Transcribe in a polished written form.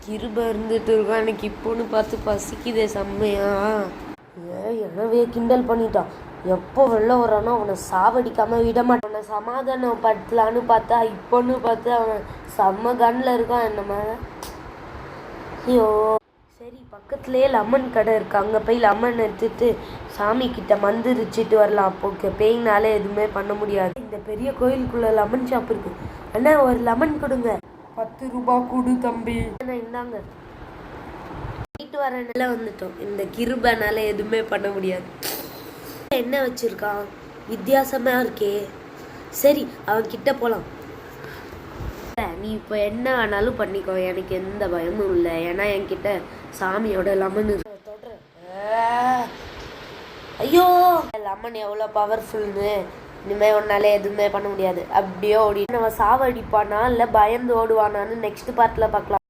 கிருப இருந்துட்டு இருக்கோம். எனக்கு இப்போன்னு பார்த்து பசிக்குதே செம்மையா. எனவே கிண்டல் பண்ணிட்டான். எப்போ வெளில வரானோ அவனை சாவடிக்காம விட மாட்டான். அவனை சமாதானம் படுத்தலான்னு பார்த்தா இப்போன்னு பார்த்து அவன் செம்ம கண்ணில் இருக்கான் என்ன மேலே. ஐயோ சரி, பக்கத்துலேயே லெமன் கடை இருக்கு, அங்கே போய் லெமன் எடுத்துட்டு சாமி கிட்ட மந்திரிச்சிட்டு வரலாம். அப்போ பேயினால எதுவுமே பண்ண முடியாது. இந்த பெரிய கோயிலுக்குள்ள லெமன் ஷாப் இருக்கு. அண்ணா ஒரு லெமன் கொடுங்க. 10 ரூபாய் கொடு தம்பி. இந்தாங்க. வீட்டு வர நிலை வந்துட்டோம். இந்த கிருபனால எதுவுமே பண்ண முடியாது. என்ன வச்சிருக்கான், வித்தியாசமா இருக்கே. சரி அவன் கிட்ட போலாம். நீ இப்போ என்ன வேணாலும் பண்ணிக்கோ, எனக்கு எந்த பயமும் இல்லை. ஏன்னா என்கிட்ட சாமியோட லெமன் இருக்கு. ஐயோ லெமன் எவ்வளோ பவர்ஃபுல்னு. இனிமேல் ஒன்னால எதுவுமே பண்ண முடியாது. அப்படியே ஓடி நம்ம சாவடிப்பானா இல்லை பயந்து ஓடுவானான்னு நெக்ஸ்ட் பார்ட்டில் பார்க்கலாம்.